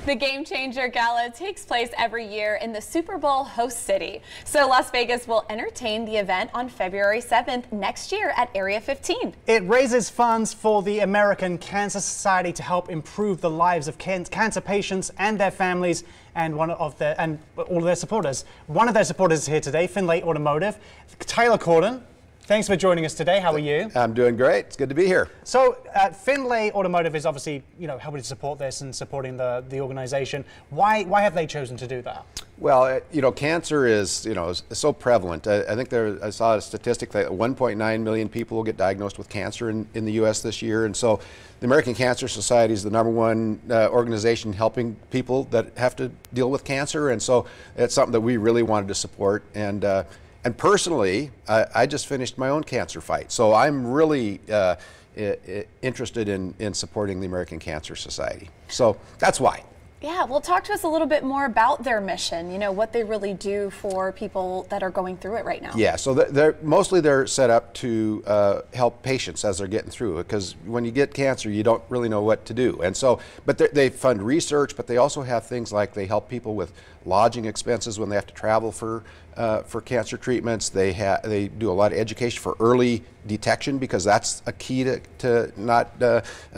The Game Changer Gala takes place every year in the Super Bowl host city. So Las Vegas will entertain the event on February 7th next year at Area 15. It raises funds for the American Cancer Society to help improve the lives of cancer patients and their families and all of their supporters. One of their supporters is here today, Findlay Automotive. Tyler Corden, thanks for joining us today. How are you? I'm doing great. It's good to be here. So Findlay Automotive is obviously, helping to support this and supporting the organization. Why have they chosen to do that? Well, cancer is, is so prevalent. I think I saw a statistic that 1.9 million people will get diagnosed with cancer in the U.S. this year. And so the American Cancer Society is the #1 organization helping people that have to deal with cancer. And so it's something that we really wanted to support. And personally, I just finished my own cancer fight. So I'm really interested in supporting the American Cancer Society. So that's why. Yeah, well, talk to us a little bit more about their mission, what they really do for people that are going through it right now. Yeah, so they're set up to help patients as they're getting through it, because when you get cancer, you don't really know what to do. And so, but they fund research, but they also have things like they help people with lodging expenses when they have to travel for cancer treatments. They do a lot of education for early detection, because that's a key to not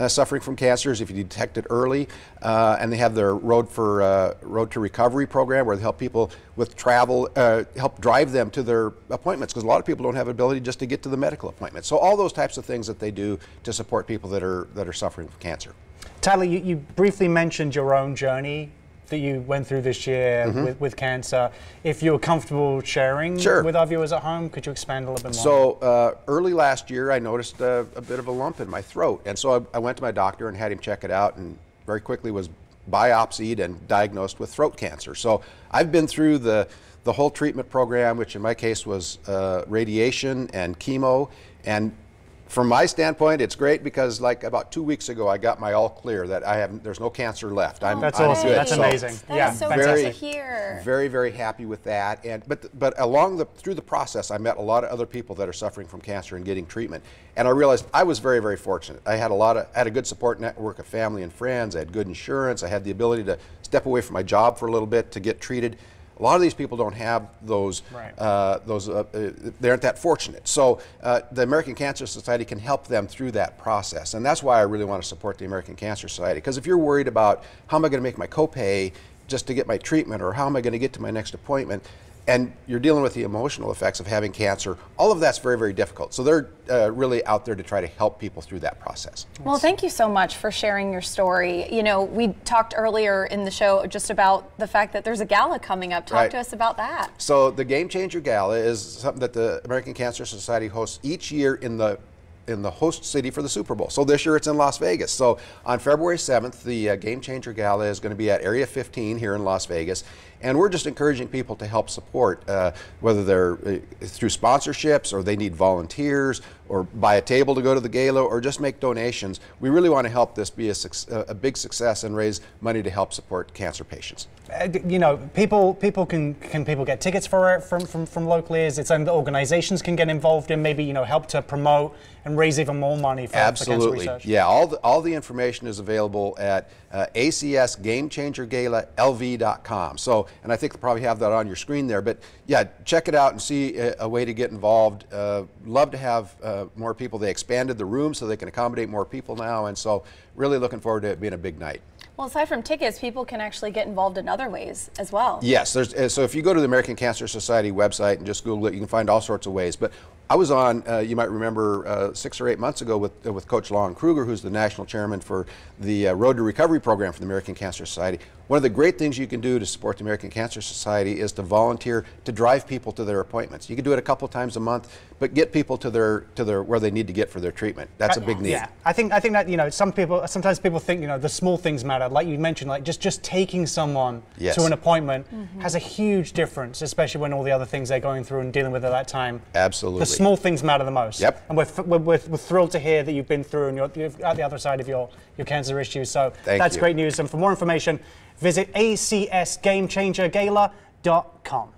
suffering from cancer is if you detect it early. And they have their Road to Recovery program, where they help people with travel, help drive them to their appointments, because a lot of people don't have the ability just to get to the medical appointment. So all those types of things that they do to support people that are suffering from cancer. Tyler, you briefly mentioned your own journey that you went through this year with cancer. If you're comfortable sharing with our viewers at home, could you expand a little bit more? So early last year, I noticed a bit of a lump in my throat. And so I went to my doctor and had him check it out, and very quickly was biopsied and diagnosed with throat cancer. So I've been through the whole treatment program, which in my case was radiation and chemo. And from my standpoint, it's great, because like about 2 weeks ago, I got my all clear that there's no cancer left. That's awesome. That's amazing. That is so good to hear. Very, very happy with that. But through the process, I met a lot of other people that are suffering from cancer and getting treatment. And I realized I was very, very fortunate. I had a good support network of family and friends. I had good insurance. I had the ability to step away from my job for a little bit to get treated. A lot of these people don't have those, they aren't that fortunate. So the American Cancer Society can help them through that process. And that's why I really want to support the American Cancer Society. Because if you're worried about how am I going to make my copay just to get my treatment, or how am I going to get to my next appointment, and you're dealing with the emotional effects of having cancer, all of that's very, very difficult. So they're really out there to try to help people through that process. Well, thank you so much for sharing your story. We talked earlier in the show just about the fact that there's a gala coming up. Talk to us about that. So the Game Changer Gala is something that the American Cancer Society hosts each year in the host city for the Super Bowl. So this year it's in Las Vegas. So on February 7th, the Game Changer Gala is going to be at Area 15 here in Las Vegas. And we're just encouraging people to help support, whether they're through sponsorships, or they need volunteers, or buy a table to go to the gala, or just make donations. We really want to help this be a big success and raise money to help support cancer patients. People get tickets for it from locally? Is it something that organizations can get involved in? Maybe help to promote and raise even more money for cancer research? Yeah, all the information is available at acsgamechangergalalv.com. So, and I think they'll probably have that on your screen there. But yeah, check it out and see a way to get involved. Love to have more people. They expanded the room so they can accommodate more people now, and so really looking forward to it being a big night. Well, aside from tickets, people can actually get involved in other ways as well. Yes, so if you go to the American Cancer Society website and just Google it, you can find all sorts of ways. But I was on, you might remember, 6 or 8 months ago with Coach Lon Kruger, who's the national chairman for the Road to Recovery program for the American Cancer Society. One of the great things you can do to support the American Cancer Society is to volunteer to drive people to their appointments. You can do it a couple times a month, but get people to their where they need to get for their treatment. That's a big need. Yeah, I think that sometimes people think the small things matter. Like you mentioned, like just taking someone to an appointment has a huge difference, especially when all the other things they're going through and dealing with at that time. Absolutely. The small things matter the most. Yep. And we're thrilled to hear that you've been through and you're at the other side of your cancer issues. So that's great news. And for more information, visit acsgamechangergala.com.